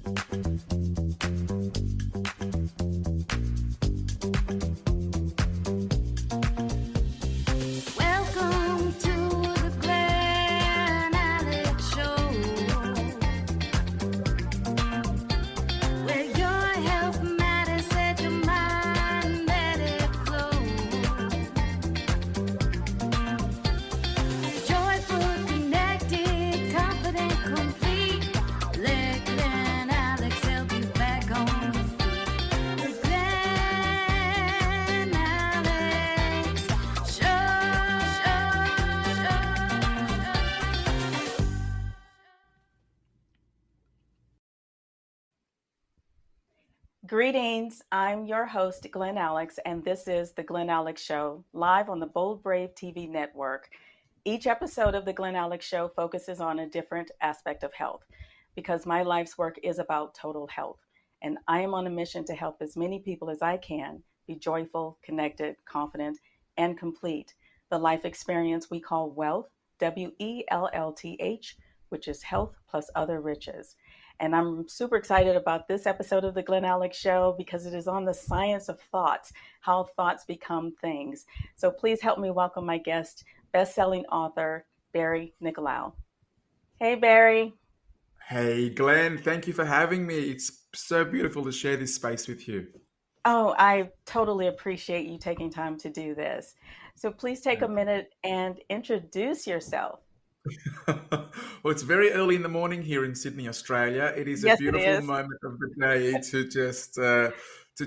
Welcome to the Glen Alex Show, where your health matters, set your mind, let it flow. Joyful, connected, confident, complete. Let Glen Alex help you back on your feet. The Glen Alex Greetings, I'm your host, Glen Alex, and this is The Glen Alex Show, live on the Bold Brave TV network. Each episode of The Glen Alex Show focuses on a different aspect of health, because my life's work is about total health, and I am on a mission to help as many people as I can be joyful, connected, confident, and complete the life experience we call wealth, WELLTH, which is health plus other riches. And I'm super excited about this episode of the Glen Alex Show because it is on the science of thoughts, how thoughts become things. So please help me welcome my guest, best-selling author, Barry Nicolaou. Hey, Barry. Hey, Glenn, thank you for having me. It's so beautiful to share this space with you. Oh, I totally appreciate you taking time to do this. So please take a minute and introduce yourself. Well, it's very early in the morning here in Sydney, Australia. It is a Yes, it beautiful is. moment of the day to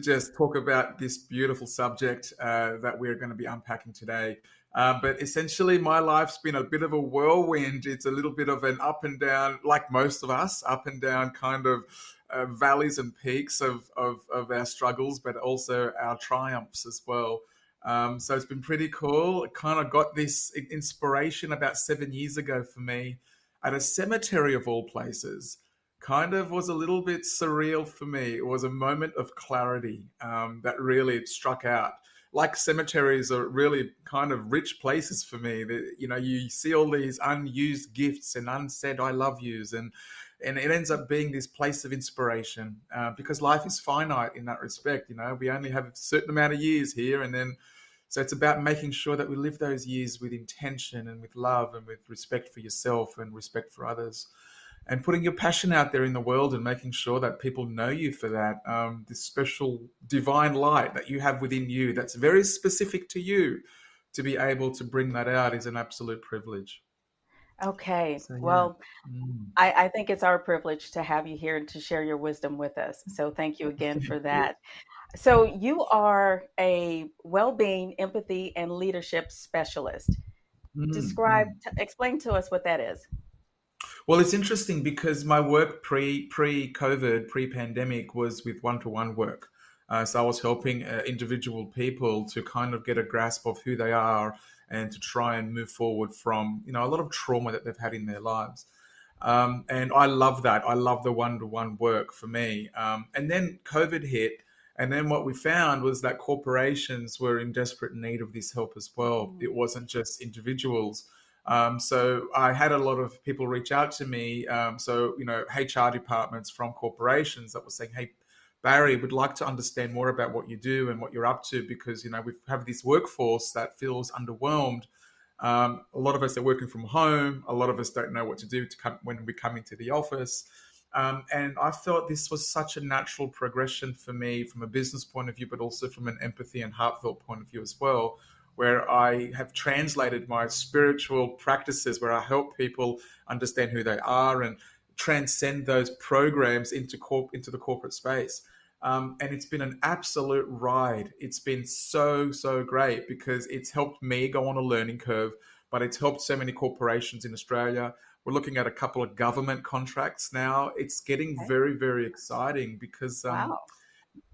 just talk about this beautiful subject that we're going to be unpacking today. But essentially, my life's been a bit of a whirlwind. It's a little bit of an up and down, like most of us, up and down kind of valleys and peaks of our struggles, but also our triumphs as well. So it's been pretty cool. I kind of got this inspiration about 7 years ago for me at a cemetery of all places. Kind of was a little bit surreal for me. It was a moment of clarity that really struck out. Like cemeteries are really kind of rich places for me. You see all these unused gifts and unsaid "I love yous," and it ends up being this place of inspiration because life is finite in that respect. We only have a certain amount of years here, and then so it's about making sure that we live those years with intention and with love and with respect for yourself and respect for others, and putting your passion out there in the world and making sure that people know you for that. This special divine light that you have within you that's very specific to you, to be able to bring that out is an absolute privilege. Okay. So, yeah. Well, Mm. I think it's our privilege to have you here to share your wisdom with us. So thank you again for that. So you are a well-being, empathy, and leadership specialist. Mm, mm. Explain to us what that is. Well, it's interesting because my work pre-COVID, pre-pandemic was with one-to-one work. So I was helping individual people to kind of get a grasp of who they are and to try and move forward from, a lot of trauma that they've had in their lives. And I love that. I love the one-to-one work for me. And then COVID hit. And then what we found was that corporations were in desperate need of this help as well. Mm. It wasn't just individuals. So I had a lot of people reach out to me. HR departments from corporations that were saying, "Hey, Barry, would like to understand more about what you do and what you're up to because, we have this workforce that feels underwhelmed. A lot of us are working from home. A lot of us don't know what to do when we come into the office." And I felt this was such a natural progression for me from a business point of view, but also from an empathy and heartfelt point of view as well, where I have translated my spiritual practices, where I help people understand who they are and transcend those programs into the corporate space. And it's been an absolute ride. It's been so, so great because it's helped me go on a learning curve, but it's helped so many corporations in Australia. We're looking at a couple of government contracts now. It's getting Okay. very, very exciting because Wow.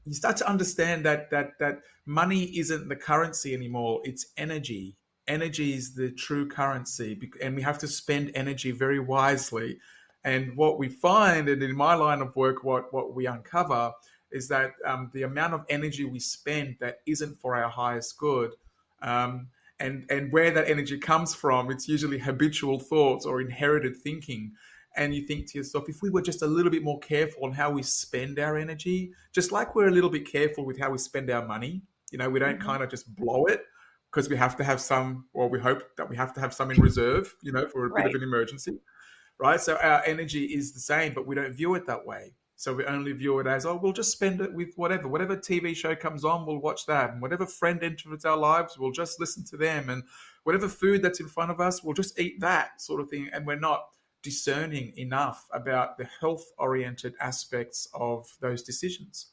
you start to understand that money isn't the currency anymore. It's energy. Energy is the true currency, and we have to spend energy very wisely. And what we find, and in my line of work, what we uncover is that the amount of energy we spend that isn't for our highest good, and where that energy comes from, it's usually habitual thoughts or inherited thinking. and you think to yourself, if we were just a little bit more careful on how we spend our energy, just like we're a little bit careful with how we spend our money, we don't Hmm. kind of just blow it because we have to have some, or we hope that we have to have some in reserve, for a bit of Right. an emergency, right? So our energy is the same, but we don't view it that way. So we only view it as, oh, we'll just spend it with whatever TV show comes on, we'll watch that. And whatever friend enters our lives, we'll just listen to them. And whatever food that's in front of us, we'll just eat that sort of thing. And we're not discerning enough about the health oriented aspects of those decisions.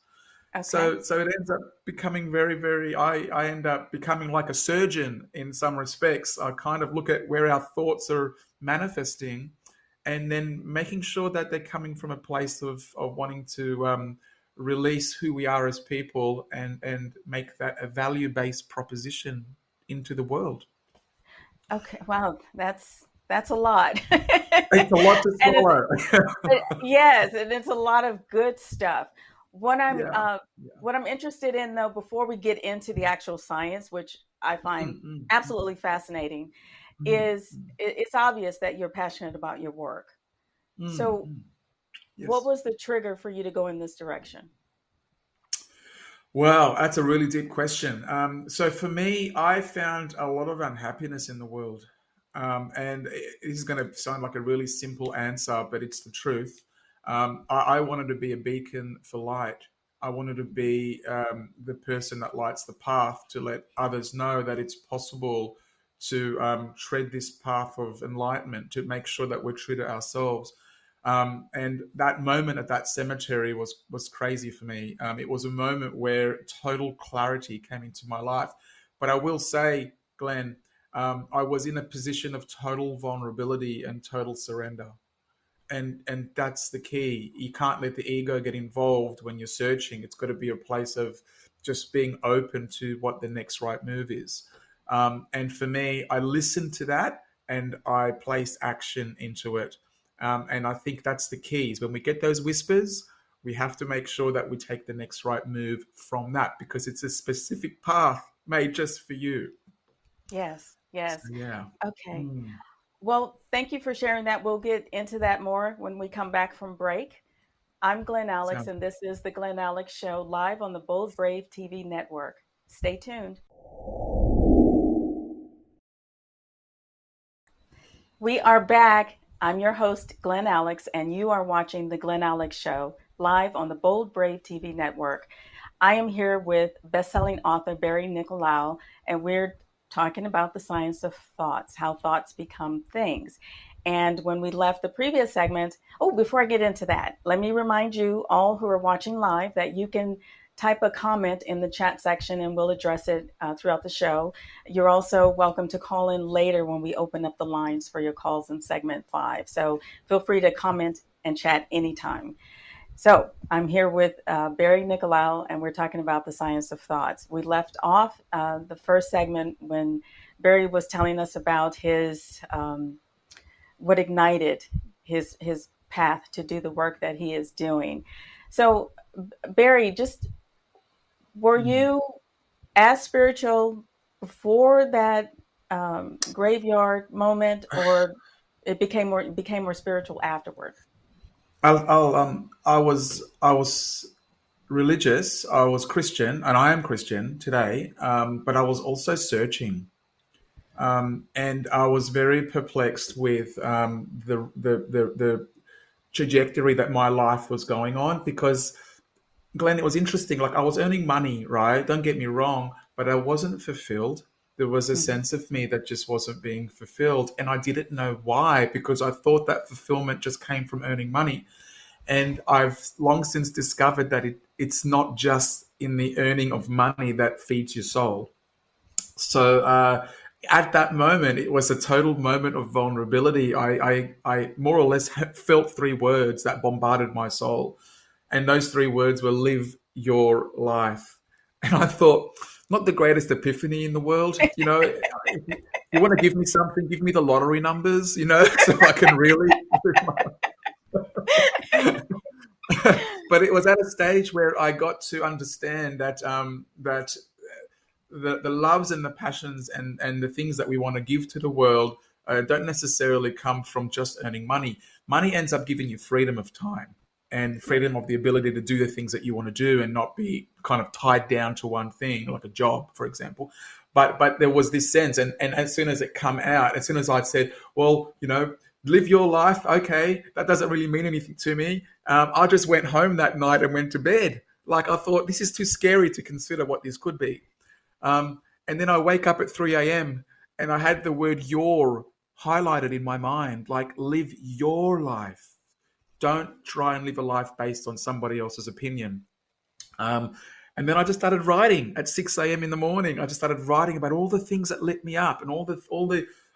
Okay. So it ends up becoming very, very, I end up becoming like a surgeon in some respects. I kind of look at where our thoughts are manifesting and then making sure that they're coming from a place of wanting to release who we are as people and make that a value-based proposition into the world. Okay. Wow. That's a lot. It's a lot to And it's swallow. yes, and it's a lot of good stuff. What I'm Yeah. uh, Yeah. what I'm interested in, though, before we get into the actual science, which I find Mm, mm, absolutely fascinating, mm, is it's obvious that you're passionate about your work. mm, So, mm. what Yes. was the trigger for you to go in this direction? Wow, that's a really deep question. So for me, I found a lot of unhappiness in the world. And this is going to sound like a really simple answer, but it's the truth. I wanted to be a beacon for light. I wanted to be the person that lights the path to let others know that it's possible to tread this path of enlightenment, to make sure that we're true to ourselves. And that moment at that cemetery was crazy for me. It was a moment where total clarity came into my life. But I will say, Glenn, I was in a position of total vulnerability and total surrender. And that's the key. You can't let the ego get involved when you're searching. It's got to be a place of just being open to what the next right move is. And for me, I listened to that and I placed action into it. And I think that's the key is when we get those whispers, we have to make sure that we take the next right move from that because it's a specific path made just for you. Yes, So, yes. yeah. Okay. Mm. Well, thank you for sharing that. We'll get into that more when we come back from break. I'm Glen Alex, Sounds and this is the Glen Alex Show live on the Bold Brave TV network. Stay tuned. We are back. I'm your host, Glen Alex, and you are watching the Glen Alex Show live on the Bold Brave TV network. I am here with best-selling author Barry Nicolaou, and we're talking about the science of thoughts, how thoughts become things. And when we left the previous segment, oh, before I get into that, let me remind you all who are watching live that you can type a comment in the chat section and we'll address it throughout the show. You're also welcome to call in later when we open up the lines for your calls in segment 5. So feel free to comment and chat anytime. So I'm here with Barry Nicolaou, and we're talking about the science of thoughts. We left off the first segment when Barry was telling us about his what ignited his path to do the work that he is doing. So Barry, just were Mm. you as spiritual before that graveyard moment, or it became more spiritual afterward? I was religious. I was Christian, and I am Christian today. But I was also searching, and I was very perplexed with the trajectory that my life was going on because Glenn, it was interesting. Like I was earning money, right? Don't get me wrong, but I wasn't fulfilled. There was a Hmm. sense of me that just wasn't being fulfilled. And I didn't know why because I thought that fulfillment just came from earning money. And I've long since discovered that it's not just in the earning of money that feeds your soul. So at that moment, it was a total moment of vulnerability. I more or less felt three words that bombarded my soul. And those three words were live your life. And I thought, not the greatest epiphany in the world. If you want to give me something, give me the lottery numbers, so I can really live my but it was at a stage where I got to understand that the loves and the passions and the things that we want to give to the world don't necessarily come from just earning money. Money ends up giving you freedom of time and freedom of the ability to do the things that you want to do and not be kind of tied down to one thing, like a job, for example. But there was this sense, and as soon as it come out, as soon as I said, well, live your life, okay, that doesn't really mean anything to me. I just went home that night and went to bed. Like, I thought, this is too scary to consider what this could be. And then I wake up at 3 a.m. and I had the word "your" highlighted in my mind, like, live your life. Don't try and live a life based on somebody else's opinion. And then I just started writing at 6 a.m. in the morning. I just started writing about all the things that lit me up and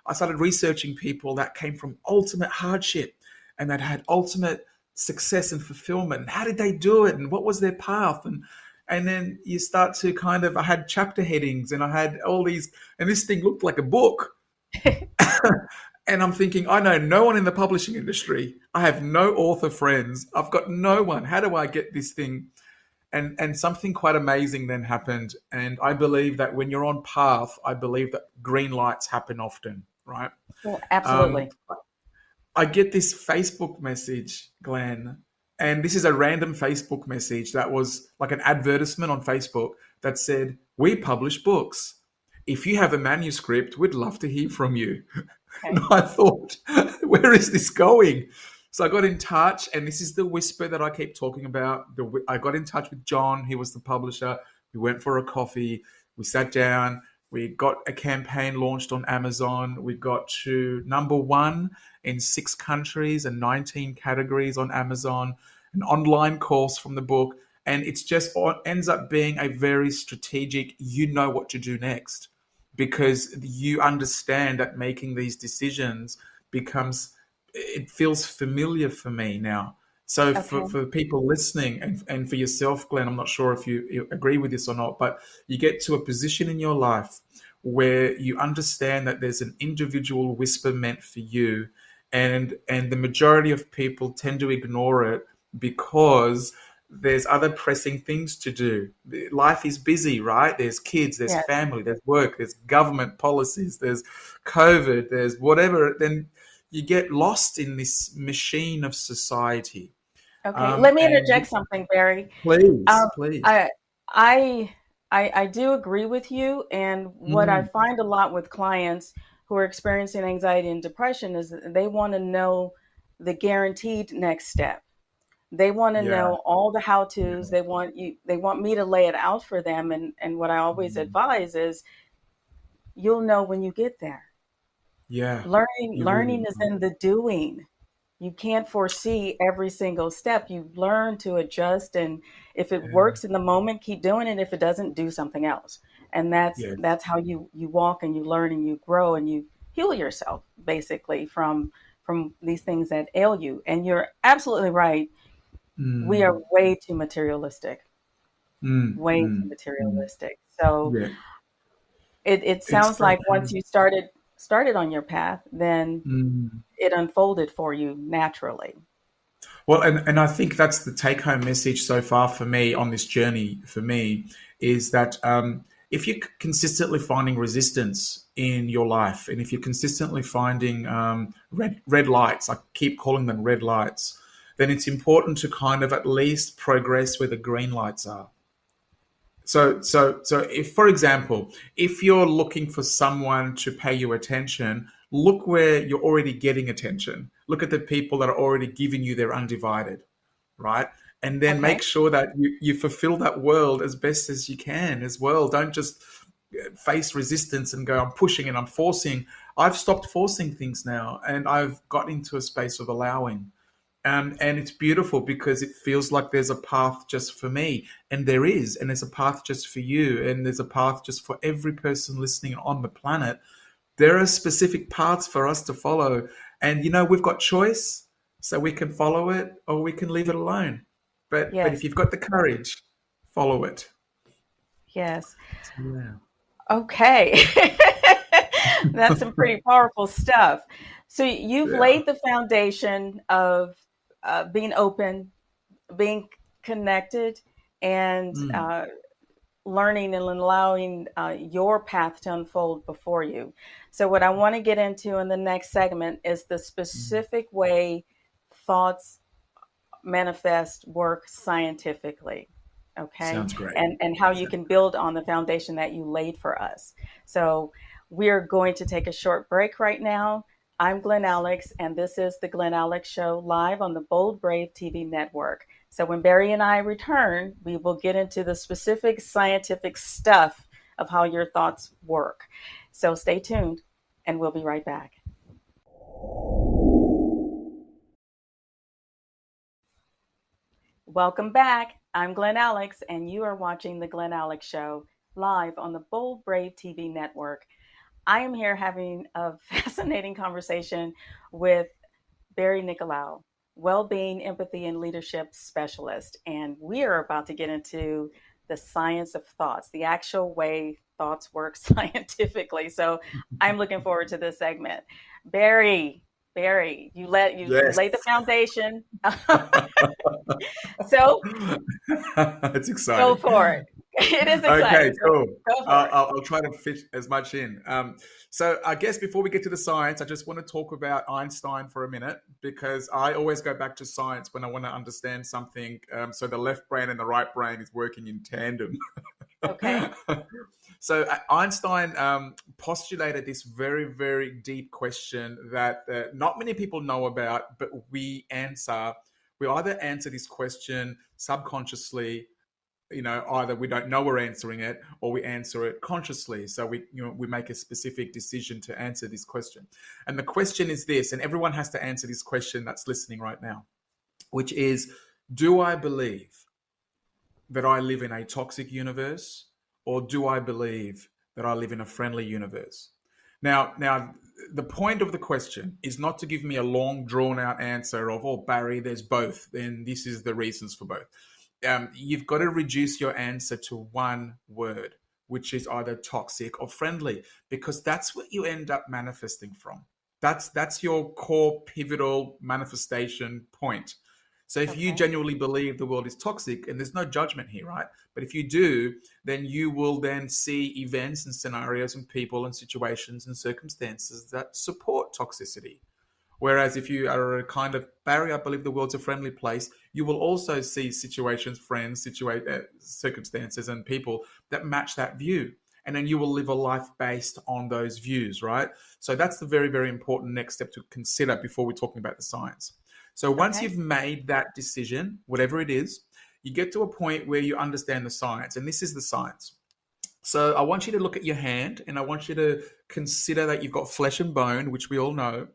I started researching people that came from ultimate hardship and that had ultimate success and fulfillment. And how did they do it? And what was their path? And then you start to I had chapter headings and I had all these, and this thing looked like a book. And I'm thinking, I know no one in the publishing industry. I have no author friends. I've got no one. How do I get this thing? And something quite amazing then happened. And I believe that when you're on path, I believe that green lights happen often, right? Well, absolutely. I get this Facebook message, Glenn, and this is a random Facebook message that was like an advertisement on Facebook that said, "We publish books. If you have a manuscript, we'd love to hear from you." Okay. And I thought, where is this going? So I got in touch, and this is the whisper that I keep talking about. I got in touch with John. He was the publisher. We went for a coffee. We sat down. We got a campaign launched on Amazon. We got to #1 in 6 countries and 19 categories on Amazon, an online course from the book. And it's just ends up being a very strategic, you know what to do next, because you understand that making these decisions it feels familiar for me now. So Okay. for people listening and for yourself, Glenn, I'm not sure if you agree with this or not, but you get to a position in your life where you understand that there's an individual whisper meant for you, and the majority of people tend to ignore it because there's other pressing things to do. Life is busy, right? There's kids, there's Yes. family, there's work, there's government policies, there's COVID, there's whatever. Then you get lost in this machine of society. Okay. Let me And interject something, Barry. please, Um, please. I, I, I do agree with you. And what I Mm, find a lot with clients who are experiencing anxiety and depression is that they want to know the guaranteed next step. They want to yeah, know all the how-tos. yeah, They want me to lay it out for them. And what I always mm, advise is you'll know when you get there. yeah. You Learning will. is in the doing. You can't foresee every single step. You learn to adjust, and if it Yeah, works in the moment, keep doing it. If it doesn't, do something else. And yeah. that's how you walk and you learn and you grow and you heal yourself basically from these things that ail you. And you're absolutely right. We are Mm, way too materialistic, mm, way too mm, mm. materialistic. So Yeah, it it's sounds like okay. once you started on your path, then Mm. it unfolded for you naturally. Well, and I think that's the take home message so far for me on this journey for me is that if you're consistently finding resistance in your life, and if you're consistently finding red lights, I keep calling them red lights, then it's important to kind of at least progress where the green lights are. So if, for example, if you're looking for someone to pay you attention, look where you're already getting attention. Look at the people that are already giving you their undivided, right? And then Okay. make sure that you fulfill that world as best as you can as well. Don't just face resistance and go, I'm pushing and I'm forcing. I've stopped forcing things now and I've got into a space of allowing. And it's beautiful because it feels like there's a path just for me. And there is. And there's a path just for you. And there's a path just for every person listening on the planet. There are specific paths for us to follow. And, we've got choice. So we can follow it or we can leave it alone. But Yes. if you've got the courage, follow it. Yes. So, yeah. Okay. That's some pretty powerful stuff. So you've Yeah. laid the foundation of being open, being connected, and Mm, learning and allowing your path to unfold before you. So, what I want to get into in the next segment is the Mm. specific way thoughts manifest work scientifically. Okay. Sounds great. And how you can build on the foundation that you laid for us. So, we're going to take a short break right now. I'm Glen Alex, and this is the Glen Alex Show live on the Bold Brave TV network. So, when Barry and I return, we will get into the specific scientific stuff of how your thoughts work. So, stay tuned, and we'll be right back. Welcome back. I'm Glen Alex, and you are watching The Glen Alex Show live on the Bold Brave TV network. I am here having a fascinating conversation with Barry Nicolaou, well-being, empathy, and leadership specialist. And we are about to get into the science of thoughts, the actual way thoughts work scientifically. So I'm looking forward to this segment. Barry, you Yes. laid the foundation. So It's go exciting. for it. It is Okay, exciting. So cool. go for it. I'll try to fit as much in. So I guess before we get to the science, I just want to talk about Einstein for a minute because I always go back to science when I want to understand something. So the left brain and the right brain is working in tandem. Okay. So Einstein postulated this very, very deep question that not many people know about, but we answer. We either answer this question subconsciously, either we don't know we're answering it or we answer it consciously. So we make a specific decision to answer this question. And the question is this, and everyone has to answer this question that's listening right now, which is, do I believe that I live in a toxic universe, or do I believe that I live in a friendly universe? Now, the point of the question is not to give me a long, drawn-out answer of, "Oh, Barry, there's both, and this is the reasons for both." You've got to reduce your answer to one word, which is either toxic or friendly, because that's what you end up manifesting from. That's your core pivotal manifestation point. So if you Okay. genuinely believe the world is toxic, and there's no judgment here, right? But if you do, then you will then see events and scenarios and people and situations and circumstances that support toxicity. Whereas if you are a kind of Barry, I believe the world's a friendly place, you will also see situations, friends, circumstances, and people that match that view. And then you will live a life based on those views, right? So that's the very, very important next step to consider before we're talking about the science. So once Okay. you've made that decision, whatever it is, you get to a point where you understand the science. And this is the science. So I want you to look at your hand and I want you to consider that you've got flesh and bone, which we all know.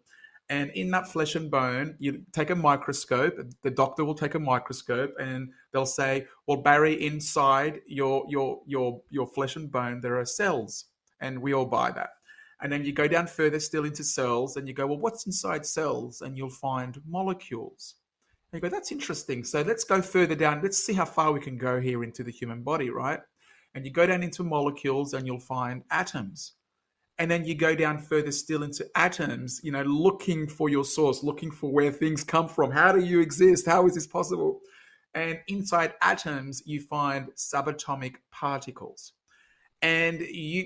And in that flesh and bone, you take a microscope. The doctor will take a microscope and they'll say, "Well, Barry, inside your flesh and bone, there are cells." And we all buy that. And then you go down further still into cells and you go, "Well, what's inside cells?" And you'll find molecules. And you go, "That's interesting. So let's go further down. Let's see how far we can go here into the human body, right?" And you go down into molecules and you'll find atoms. And then you go down further still into atoms, looking for your source, looking for where things come from. How do you exist? How is this possible? And inside atoms, you find subatomic particles. And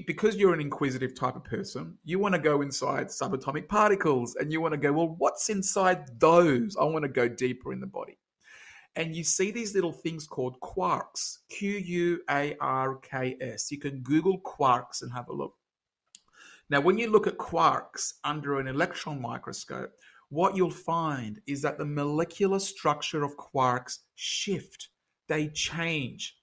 because you're an inquisitive type of person, you want to go inside subatomic particles and you want to go, "Well, what's inside those? I want to go deeper in the body." And you see these little things called quarks, Quarks. You can Google quarks and have a look. Now, when you look at quarks under an electron microscope, what you'll find is that the molecular structure of quarks shift, they change.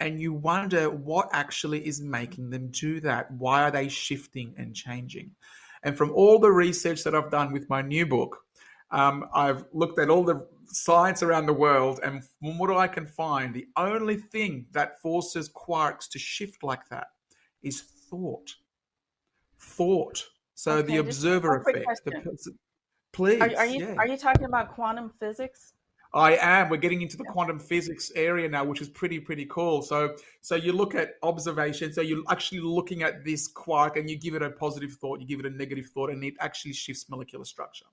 And you wonder what actually is making them do that. Why are they shifting and changing? And from all the research that I've done with my new book, I've looked at all the science around the world, and from what I can find, the only thing that forces quarks to shift like that is thought. Thought. So the Okay. Just one observer quick effect. question. Are Please, you yeah. are you talking about quantum physics? I am. We're getting into the quantum physics area now, which is pretty cool. So you look at observation. So you're actually looking at this quark, and you give it a positive thought, you give it a negative thought, and it actually shifts molecular structure.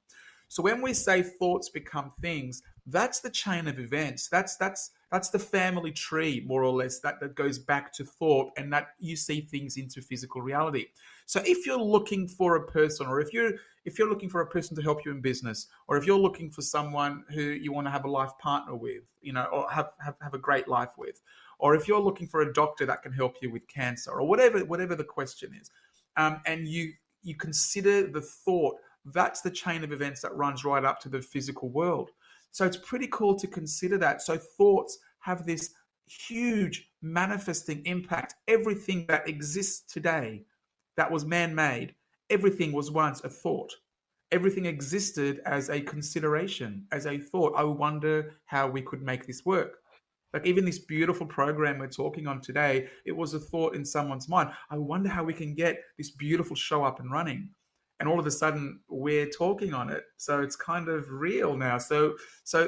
So when we say thoughts become things, that's the chain of events. That's the family tree, more or less, that goes back to thought, and that you see things into physical reality. So if you're looking for a person, or if you're looking for a person to help you in business, or if you're looking for someone who you want to have a life partner with, or have a great life with, or if you're looking for a doctor that can help you with cancer, or whatever the question is, and you consider the thought, that's the chain of events that runs right up to the physical world. So it's pretty cool to consider that. So thoughts have this huge manifesting impact. Everything that exists today that was man-made, everything was once a thought. Everything existed as a consideration, as a thought. I wonder how we could make this work. Like even this beautiful program we're talking on today, it was a thought in someone's mind. I wonder how we can get this beautiful show up and running. And all of a sudden we're talking on it. So it's kind of real now. So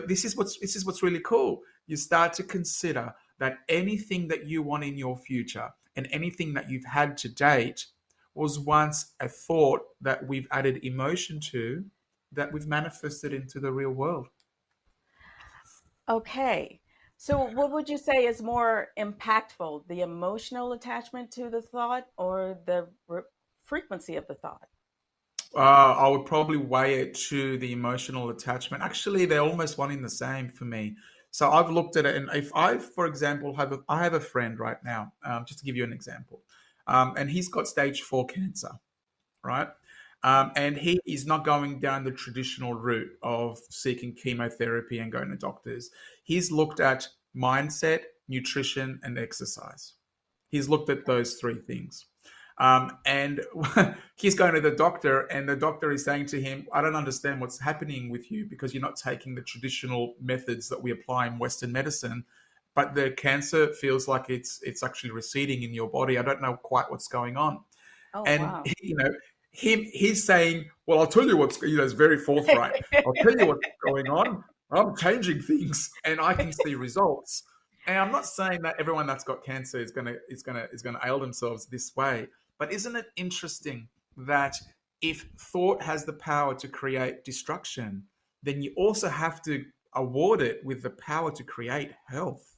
this is what's really cool. You start to consider that anything that you want in your future and anything that you've had to date was once a thought that we've added emotion to, that we've manifested into the real world. Okay. So, what would you say is more impactful, the emotional attachment to the thought or the frequency of the thought? I would probably weigh it to the emotional attachment. Actually, they're almost one in the same for me. So I've looked at it, and if I, for example, I have a friend right now, just to give you an example, and he's got stage 4 cancer, right? And he is not going down the traditional route of seeking chemotherapy and going to doctors. He's looked at mindset, nutrition, and exercise. He's looked at those 3 things. And he's going to the doctor, and the doctor is saying to him, I don't understand what's happening with you because you're not taking the traditional methods that we apply in Western medicine, but the cancer feels like it's actually receding in your body. I don't know quite what's going on. Oh, And, wow. he's saying, well, I'll tell you it's very forthright. I'll tell you what's going on. I'm changing things and I can see results. And I'm not saying that everyone that's got cancer is gonna ail themselves this way. But isn't it interesting that if thought has the power to create destruction, then you also have to award it with the power to create health.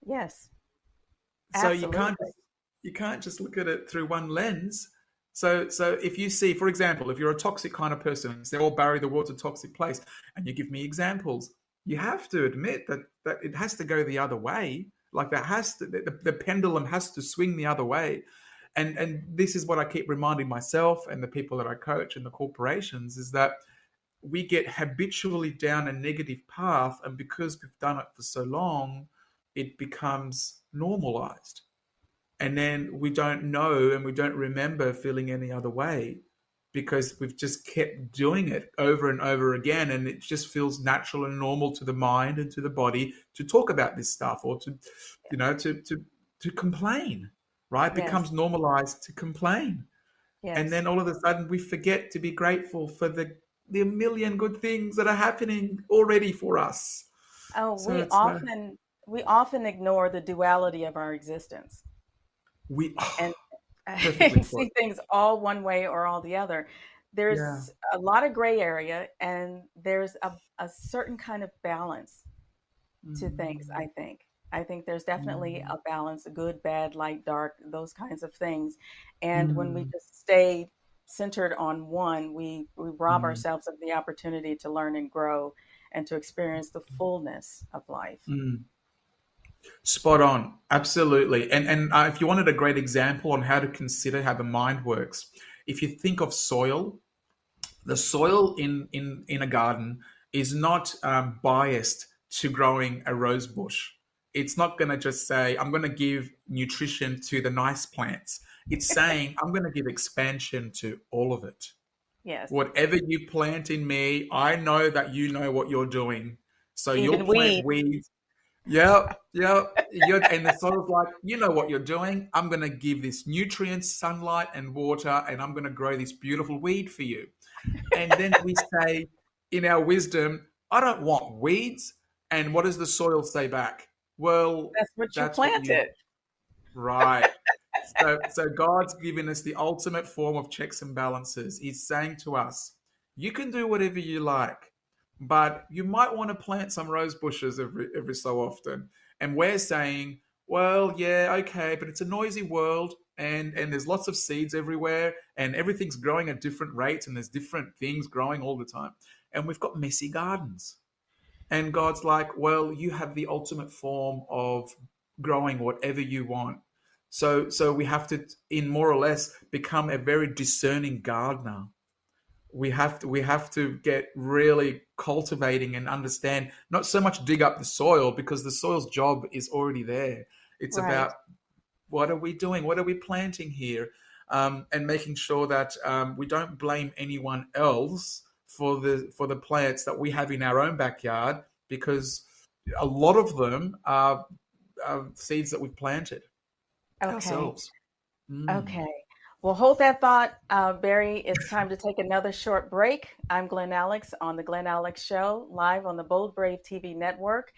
Yes, So you can't absolutely. you can't just look at it through one lens. So if you see, for example, if you're a toxic kind of person and say, "Oh, Barry, the world's a toxic place," and you give me examples, you have to admit that it has to go the other way. Like that has to the pendulum has to swing the other way. And this is what I keep reminding myself and the people that I coach and the corporations is that we get habitually down a negative path, and because we've done it for so long, it becomes normalized. And then we don't know and we don't remember feeling any other way because we've just kept doing it over and over again. And it just feels natural and normal to the mind and to the body to talk about this stuff or to, to complain, right? It Yes, becomes normalized to complain. And yes. then all of a sudden we forget to be grateful for the million good things that are happening already for us. Oh, So we it's often ignore the duality of our existence we and perfectly see put. things all one way or all the other. Yeah. There's a lot of gray area, and there's a certain kind of balance to things, Mm, I think. I think there's definitely mm, a balance, good, bad, light, dark, those kinds of things. And when we mm, just stay centered on one, we rob mm, ourselves of the opportunity to learn and grow and to experience the fullness of life. mm. Spot on, absolutely. And if you wanted a great example on how to consider how the mind works, if you think of soil, the soil in a garden is not biased to growing a rose bush. It's not going to just say, I'm going to give nutrition to the nice plants. It's saying, I'm going to give expansion to all of it. Yes. Whatever you plant in me, I know that you know what you're doing. So you'll Even plant weed. weeds. Yep, yep. And the soil's like, you know what you're doing. I'm going to give this nutrients, sunlight, and water, and I'm going to grow this beautiful weed for you. And then we say in our wisdom, I don't want weeds. And what does the soil say back? Well, That's what you that's what you planted. right. So God's given us the ultimate form of checks and balances. He's saying to us, you can do whatever you like. but you might want to plant some rose bushes every so often. And we're saying, well, yeah, okay, but it's a noisy world, and there's lots of seeds everywhere, and everything's growing at different rates, and there's different things growing all the time, and we've got messy gardens. And God's like, well, you have the ultimate form of growing whatever you want. So we have to, in more or less, become a very discerning gardener. We have to get really cultivating and understand, not so much dig up the soil, because the soil's job is already there. It's Right. about, what are we doing? What are we planting here? And making sure that we don't blame anyone else for the plants that we have in our own backyard, because a lot of them are seeds that we've planted Okay. ourselves. Mm. Okay. Well, hold that thought, Barry. It's time to take another short break. I'm Glen Alex on the Glen Alex Show, live on the Bold Brave TV network.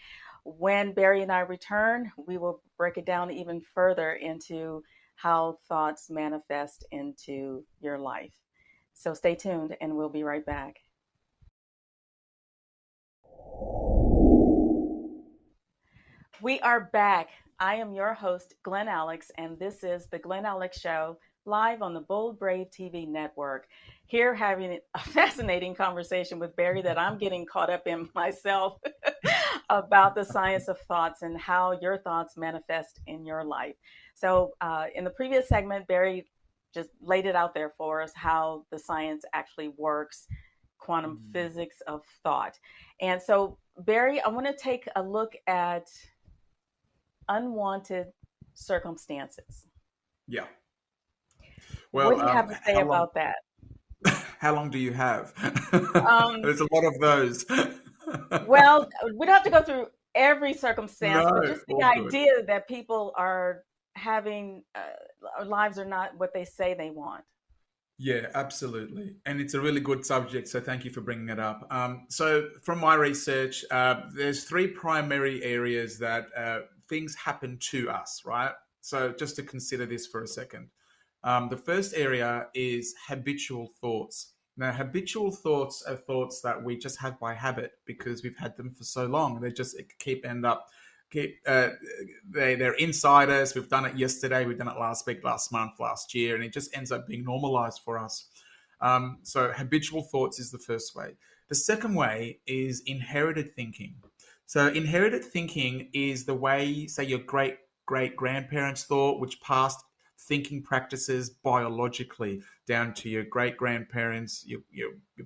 When Barry and I return, we will break it down even further into how thoughts manifest into your life. So stay tuned, and we'll be right back. We are back. I am your host, Glen Alex, and this is the Glen Alex Show, live on the Bold Brave TV network. Here, having a fascinating conversation with Barry that I'm getting caught up in myself about the science of thoughts and how your thoughts manifest in your life. So, in the previous segment, Barry just laid it out there for us how the science actually works, quantum Mm. physics of thought. And so, Barry, I want to take a look at unwanted circumstances. Yeah. What Well, do you have to say how long? about that? How long do you have? Um, There's a lot of those. well, we don't have to go through every circumstance, but No, just the all good. idea that people are having lives are not what they say they want. Yeah, absolutely. And it's a really good subject. So thank you for bringing it up. So, from my research, there's three primary areas that things happen to us, right? So, just to consider this for a second. The first area is habitual thoughts. Now, habitual thoughts are thoughts that we just have by habit because we've had them for so long. They just keep they're inside us. We've done it yesterday, we've done it last week, last month, last year, and it just ends up being normalized for us. So habitual thoughts is the first way. The second way is inherited thinking. So inherited thinking is the way, say, your great grandparents thought, which passed thinking practices biologically down to your great grandparents, your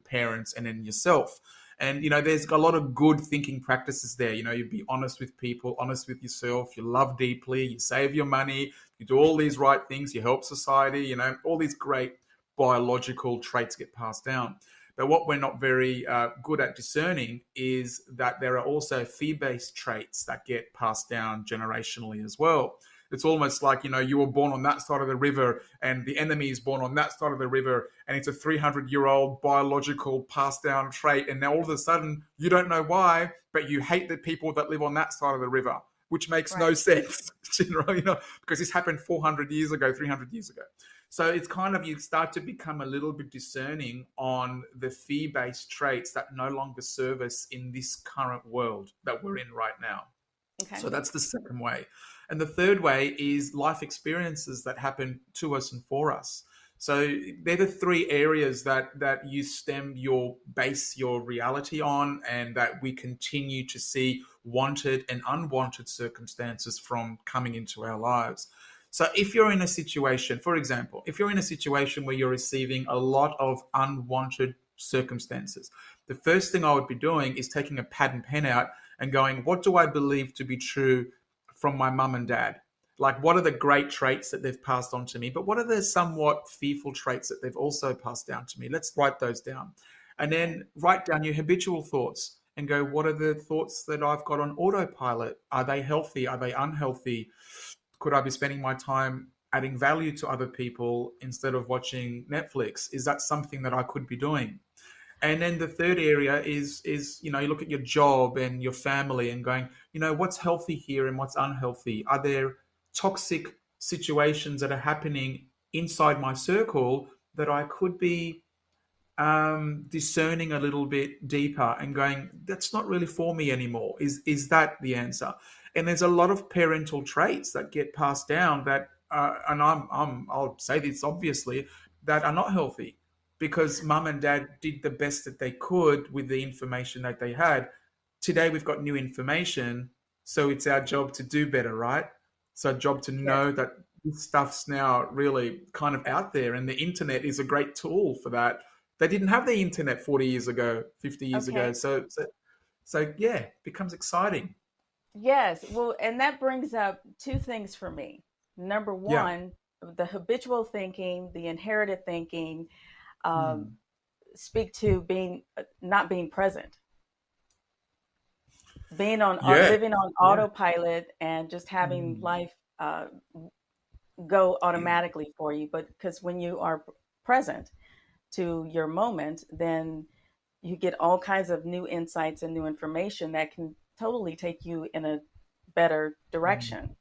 parents, and then yourself. And there's a lot of good thinking practices there. You be honest with people, honest with yourself, you love deeply, you save your money, you do all these right things, you help society, all these great biological traits get passed down. But what we're not very good at discerning is that there are also fear-based traits that get passed down generationally as well. It's almost like, you were born on that side of the river and the enemy is born on that side of the river, and it's a 300-year-old biological passed down trait. And now all of a sudden, you don't know why, but you hate the people that live on that side of the river, which makes no Right. sense, because this happened 400 years ago, 300 years ago. So it's kind of, you start to become a little bit discerning on the fear-based traits that no longer serve us in this current world that we're in right now. Okay. So that's the second way. And the third way is life experiences that happen to us and for us. So they're the three areas that you base your reality on, and that we continue to see wanted and unwanted circumstances from coming into our lives. So if you're in a situation, for example, if you're in a situation where you're receiving a lot of unwanted circumstances, the first thing I would be doing is taking a pad and pen out and going, what do I believe to be true from my mum and dad? Like, what are the great traits that they've passed on to me? But what are the somewhat fearful traits that they've also passed down to me? Let's write those down. And Okay. then write down your habitual thoughts and go, what are the thoughts that I've got on autopilot? Are they healthy? Are they unhealthy? Could I be spending my time adding value to other people instead of watching Netflix? Is that something that I could be doing? And then the third area is you look at your job and your family and going, what's healthy here and what's unhealthy? Are there toxic situations that are happening inside my circle that I could be discerning a little bit deeper and going, that's not really for me anymore. Is that the answer? And there's a lot of parental traits that get passed down that, and I'll say this obviously, that are not healthy because mum and dad did the best that they could with the information that they had. Today we've got new information, so it's our job to do better, right? So, job to Yes. know that this stuff's now really kind of out there, and the internet is a great tool for that. They didn't have the internet 40 years ago, 50 years ago. Okay. So yeah, it becomes exciting. Yes. Well, and that brings up two things for me. Number Yeah. one, the habitual thinking, the inherited thinking, um, Mm. speak to being not being present, being on Yeah. living on Yeah. autopilot and just having Mm. life go automatically for you. But because when you are present to your moment, then you get all kinds of new insights and new information that can totally take you in a better Mm. direction.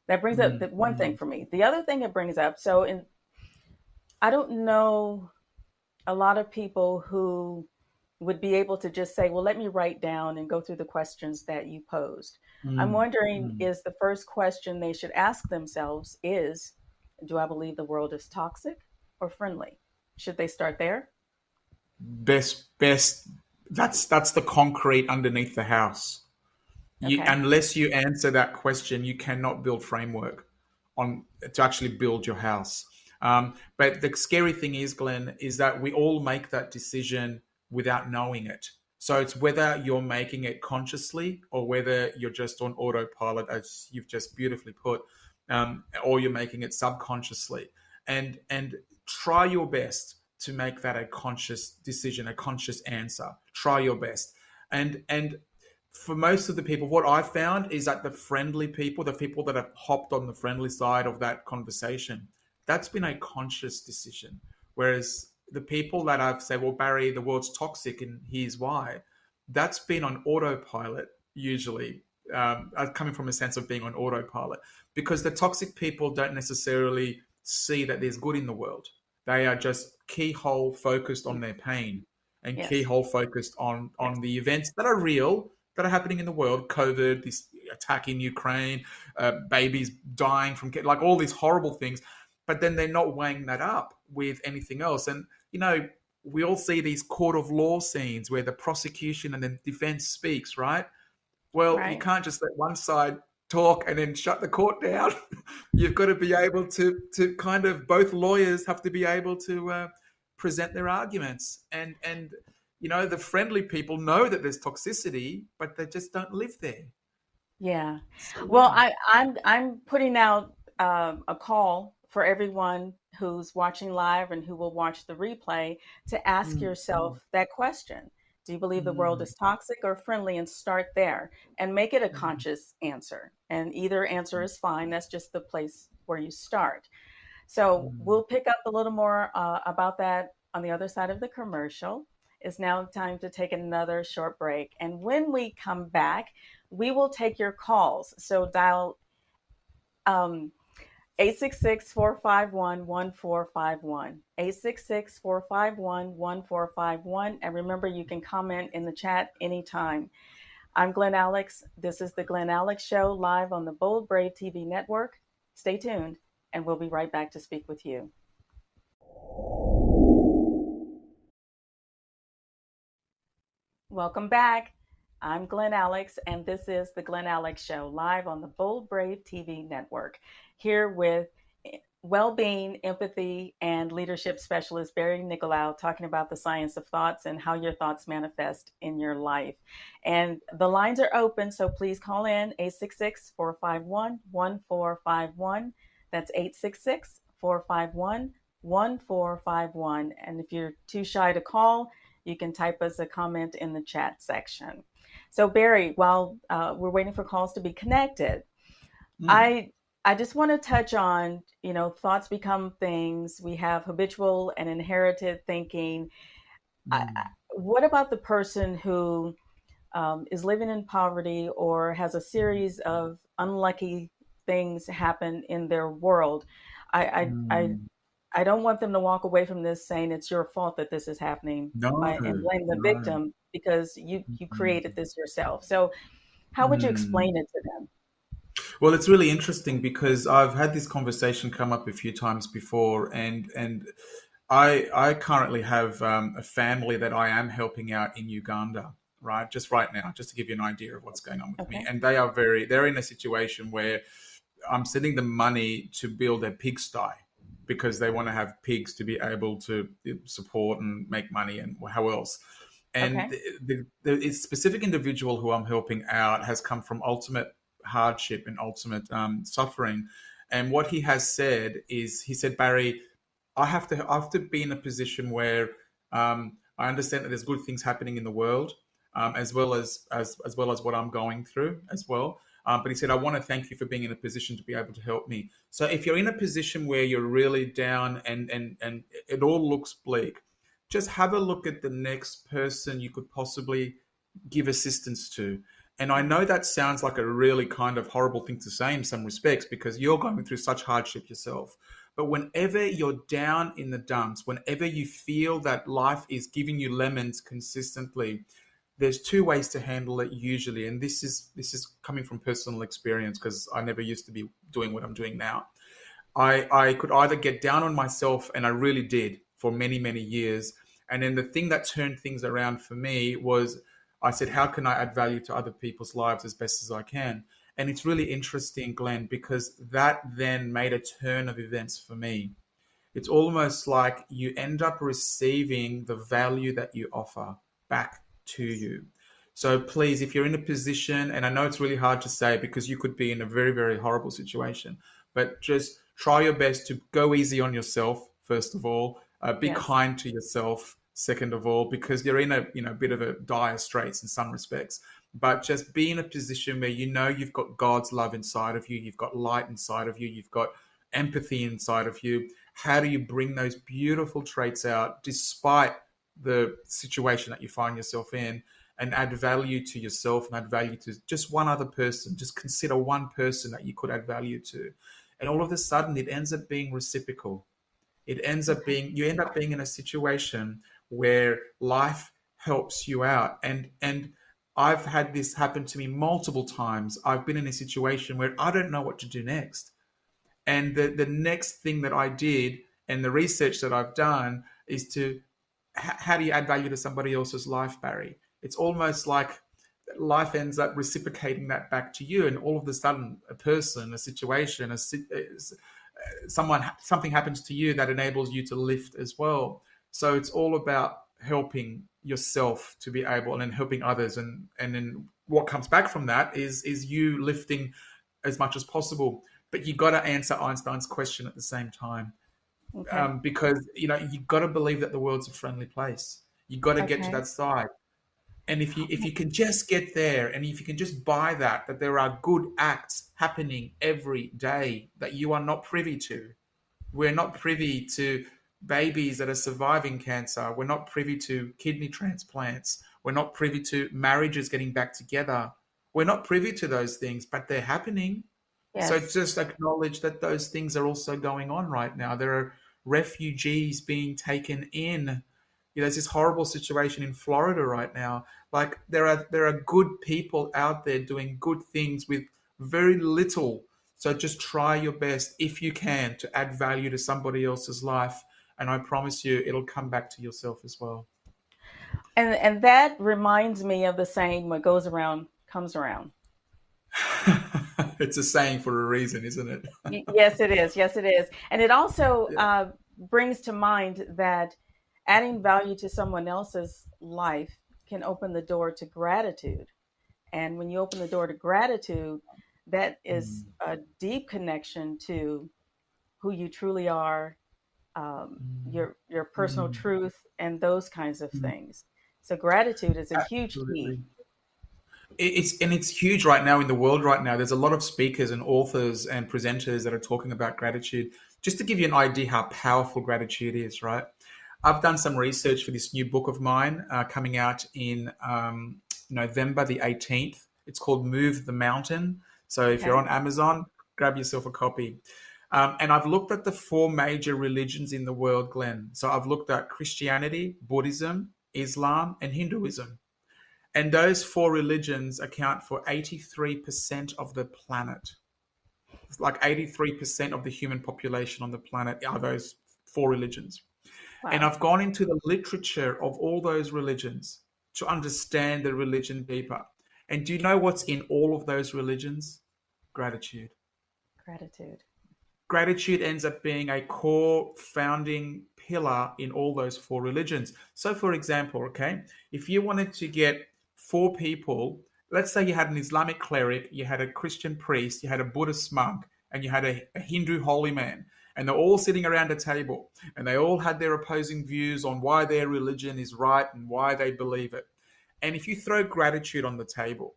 That brings up the Mm. one thing Mm. for me. The other thing it brings up, I don't know a lot of people who would be able to just say, well, let me write down and go through the questions that you posed. I'm Mm. wondering, Mm. is the first question they should ask themselves is, do I believe the world is toxic or friendly? Should they start there? Best. That's the concrete underneath the house. Okay. Unless you answer that question, you cannot build framework on to actually build your house. But the scary thing is, Glenn, is that we all make that decision without knowing it. So it's whether you're making it consciously or whether you're just on autopilot, as you've just beautifully put, or you're making it subconsciously. And try your best to make that a conscious decision, a conscious answer. Try your best. And for most of the people, what I've found is that the friendly people, the people that have hopped on the friendly side of that conversation, that's been a conscious decision. Whereas the people that I've said, well, Barry, the world's toxic and here's why, that's been on autopilot usually. Coming from a sense of being on autopilot because the toxic people don't necessarily see that there's good in the world. They are just keyhole focused on their pain and Yes. keyhole focused Yes. on the events that are real that are happening in the world. COVID, this attack in Ukraine, babies dying from like all these horrible things, but then they're not weighing that up with anything else. And you know, we all see these court of law scenes where the prosecution and the defense speaks, right? Well, you Right. can't just let one side talk and then shut the court down. You've got to be able to kind of both lawyers have to be able to present their arguments and you know the friendly people know that there's toxicity, but they just don't live there. Yeah. So Well, yeah. I'm putting out a call for everyone who's watching live and who will watch the replay to ask Mm, yourself that question. Do you believe the world mm, is toxic or friendly? And start there and make it a mm, conscious answer. And either answer is fine. That's just the place where you start. So mm. we'll pick up a little more about that on the other side of the commercial. It's now time to take another short break. And when we come back, we will take your calls. So dial um, 866 And remember, you can comment in the chat anytime. I'm Glen Alex. This is the Glen Alex Show live on the Bold Brave TV network. Stay tuned, and we'll be right back to speak with you. Welcome back. I'm Glen Alex, and this is the Glen Alex Show live on the Bold Brave TV network. Here with well-being, empathy, and leadership specialist Barry Nicolaou talking about the science of thoughts and how your thoughts manifest in your life. And the lines are open, so please call in 866-451-1451. That's 866-451-1451. And if you're too shy to call, you can type us a comment in the chat section. So Barry, while we're waiting for calls to be connected, Mm. I I just want to touch on, thoughts become things. We have habitual and inherited thinking. Mm. What about the person who is living in poverty or has a series of unlucky things happen in their world? I Mm. I don't want them to walk away from this saying it's your fault that this is happening, No, and blame the no. victim because you Mm, created this yourself. So how would you mm. explain it to them? Well, it's really interesting because I've had this conversation come up a few times before, and I currently have a family that I am helping out in Uganda, right? Just right now, just to give you an idea of what's going on with me. Okay. And they're in a situation where I'm sending them money to build a pigsty because they want to have pigs to be able to support and make money and how else. And Okay. the specific individual who I'm helping out has come from ultimate hardship and ultimate suffering. And what he has said is, he said, Barry, I have to be in a position where I understand that there's good things happening in the world, as well as well as what I'm going through as well. But he said, I want to thank you for being in a position to be able to help me. So if you're in a position where you're really down and it all looks bleak, just have a look at the next person you could possibly give assistance to. And I know that sounds like a really kind of horrible thing to say in some respects because you're going through such hardship yourself. But whenever you're down in the dumps, whenever you feel that life is giving you lemons consistently, there's two ways to handle it usually. And this is coming from personal experience because I never used to be doing what I'm doing now. I could either get down on myself, and I really did for many, many years. And then the thing that turned things around for me was I said, how can I add value to other people's lives as best as I can? And it's really interesting, Glenn, because that then made a turn of events for me. It's almost like you end up receiving the value that you offer back to you. So please, if you're in a position, and I know it's really hard to say because you could be in a very, very horrible situation, but just try your best to go easy on yourself, first of all. Be Yes. kind to yourself, second of all, because you're in a bit of a dire straits in some respects. But just be in a position where you know you've got God's love inside of you, you've got light inside of you, you've got empathy inside of you. How do you bring those beautiful traits out despite the situation that you find yourself in, and add value to yourself and add value to just one other person? Just consider one person that you could add value to. And all of a sudden, it ends up being reciprocal. It ends up Okay. being, you end up being in a situation where life helps you out. And I've had this happen to me multiple times. I've been in a situation where I don't know what to do next. And the next thing that I did and the research that I've done is to how do you add value to somebody else's life, Barry? It's almost like life ends up reciprocating that back to you, and all of a sudden, a person, a situation, something happens to you that enables you to lift as well. So it's all about helping yourself to be able, and then helping others, and then what comes back from that is you lifting as much as possible. But you got to answer Einstein's question at the same time, Okay. because you got to believe that the world's a friendly place. You got to get to Okay. that side, and if you can just get there, and if you can just buy that there are good acts happening every day that you are not privy to. We're not privy to babies that are surviving cancer. We're not privy to kidney transplants. We're not privy to marriages getting back together. We're not privy to those things, but they're happening. So Yes. just acknowledge that those things are also going on right now. There are refugees being taken in. There's this horrible situation in Florida right now. Like there are good people out there doing good things with very little. So just try your best if you can to add value to somebody else's life, and I promise you it'll come back to yourself as well. And that reminds me of the saying, what goes around comes around. It's a saying for a reason, isn't it? Yes, it is. Yes, it is. And it also Yeah. brings to mind that adding value to someone else's life can open the door to gratitude. And when you open the door to gratitude, that is Mm, a deep connection to who you truly are, mm, your personal mm, truth, and those kinds of mm. things. So gratitude is a huge key. Absolutely. It's huge right now in the world right now. There's a lot of speakers and authors and presenters that are talking about gratitude. Just to give you an idea how powerful gratitude is, right? I've done some research for this new book of mine coming out in November the 18th. It's called Move the Mountain. So if you're Okay. on Amazon, grab yourself a copy. And I've looked at the four major religions in the world, Glenn. So I've looked at Christianity, Buddhism, Islam, and Hinduism. And those four religions account for 83% of the planet. It's like 83% of the human population on the planet are those four religions. And Wow. I've gone into the literature of all those religions to understand the religion deeper. And do you know what's in all of those religions? Gratitude. Gratitude. Gratitude ends up being a core founding pillar in all those four religions. So, for example, okay, if you wanted to get four people, let's say you had an Islamic cleric, you had a Christian priest, you had a Buddhist monk, and you had a Hindu holy man, and they're all sitting around a table, and they all had their opposing views on why their religion is right and why they believe it. And if you throw gratitude on the table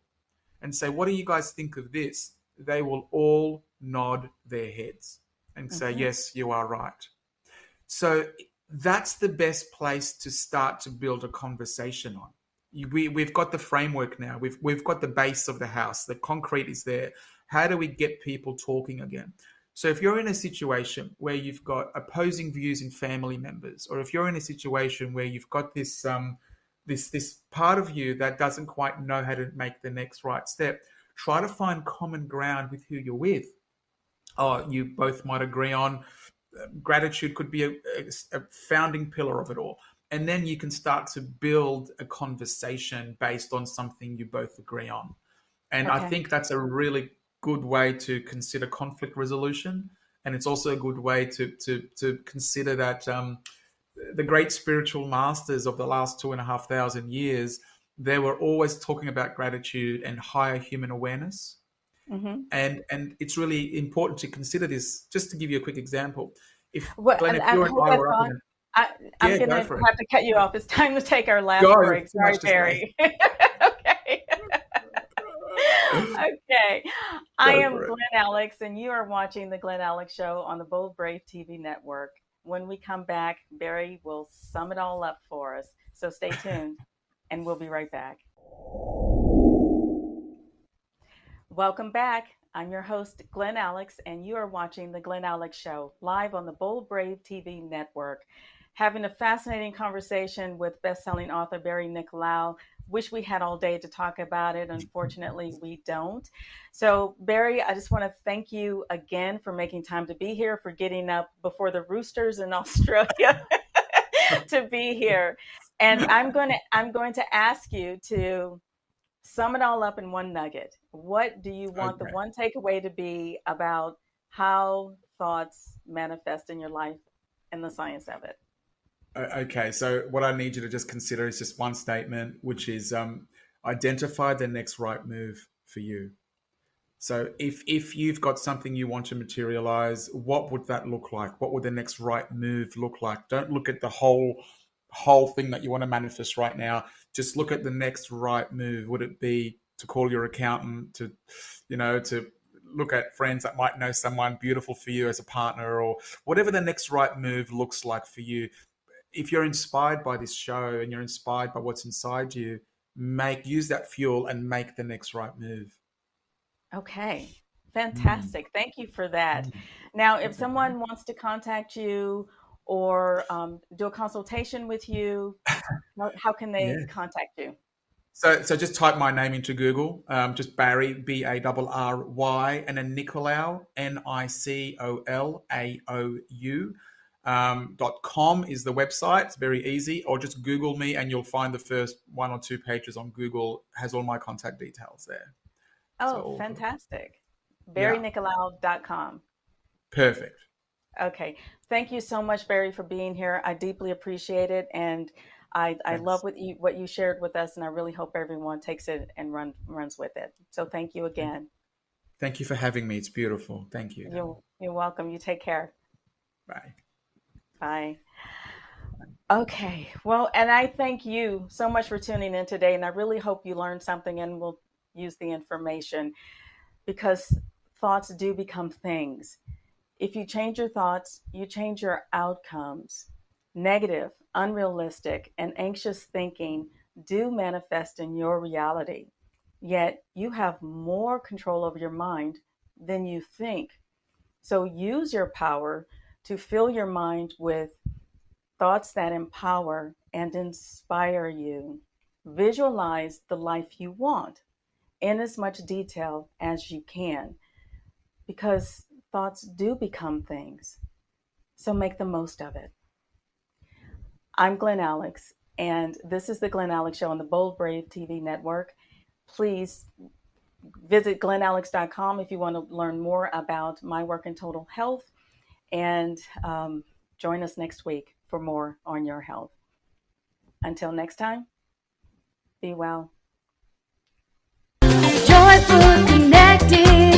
and say, what do you guys think of this? They will all nod their heads and say, Mm-hmm. yes, you are right. So that's the best place to start to build a conversation on. We've got the framework now. We've got the base of the house. The concrete is there. How do we get people talking again? So if you're in a situation where you've got opposing views in family members, or if you're in a situation where you've got this part of you that doesn't quite know how to make the next right step, try to find common ground with who you're with. Oh, you both might agree on gratitude could be a founding pillar of it all. And then you can start to build a conversation based on something you both agree on. And I Okay. think that's a really good way to consider conflict resolution. And it's also a good way to consider that the great spiritual masters of the last 2,500 years, they were always talking about gratitude and higher human awareness. Mm-hmm. And it's really important to consider this. Just to give you a quick example, if Well, Glenn, if you and hold I that were up thought. in a I, I'm yeah, going to go have for it. to cut you off. It's time to take our last Go. break. There's too Sorry, much to say. Barry. Okay. Okay. I Go am for it. Glen Alex, and you are watching The Glen Alex Show on the Bold Brave TV network. When we come back, Barry will sum it all up for us. So stay tuned, and we'll be right back. Welcome back. I'm your host, Glen Alex, and you are watching The Glen Alex Show live on the Bold Brave TV network. Having a fascinating conversation with best-selling author Barry Nicolaou. Wish we had all day to talk about it. Unfortunately, we don't. So, Barry, I just want to thank you again for making time to be here, for getting up before the roosters in Australia to be here. And I'm going to ask you to sum it all up in one nugget. What do you want the Okay. one takeaway to be about how thoughts manifest in your life and the science of it? Okay. So what I need you to just consider is just one statement, which is identify the next right move for you. So if you've got something you want to materialize, what would that look like? What would the next right move look like? Don't look at the whole thing that you want to manifest right now. Just look at the next right move. Would it be to call your accountant, to look at friends that might know someone beautiful for you as a partner, or whatever the next right move looks like for you? If you're inspired by this show and you're inspired by what's inside you, use that fuel and make the next right move. Okay, Mm. fantastic. Thank you for that. Now, if That's okay. someone wants to contact you or do a consultation with you, how can they Yeah. contact you? So just type my name into Google, just Barry, Barry, and then Nicolaou, Nicolaou, .com is the website. It's very easy. Or just Google me and you'll find the first one or two pages on Google has all my contact details there. So Oh, all good. fantastic. Yeah, BarryNicolau.com. perfect. Okay. Thank you so much, Barry, for being here. I deeply appreciate it. And I love Thanks. what you shared with us, and I really hope everyone takes it and runs with it. So thank you Thank, again. thank you for having me. It's beautiful. Thank you. You're welcome. You take care. Bye. Bye. Okay. Well, and I thank you so much for tuning in today, and I really hope you learned something and will use the information because thoughts do become things. If you change your thoughts, you change your outcomes. Negative, unrealistic, and anxious thinking do manifest in your reality. Yet you have more control over your mind than you think. So use your power to fill your mind with thoughts that empower and inspire you. Visualize the life you want in as much detail as you can, because thoughts do become things. So make the most of it. I'm Glen Alex, and this is the Glen Alex Show on the Bold Brave TV network. Please visit glenalex.com if you want to learn more about my work in total health, and join us next week for more on your health. Until next time, be well. Joyful, connected.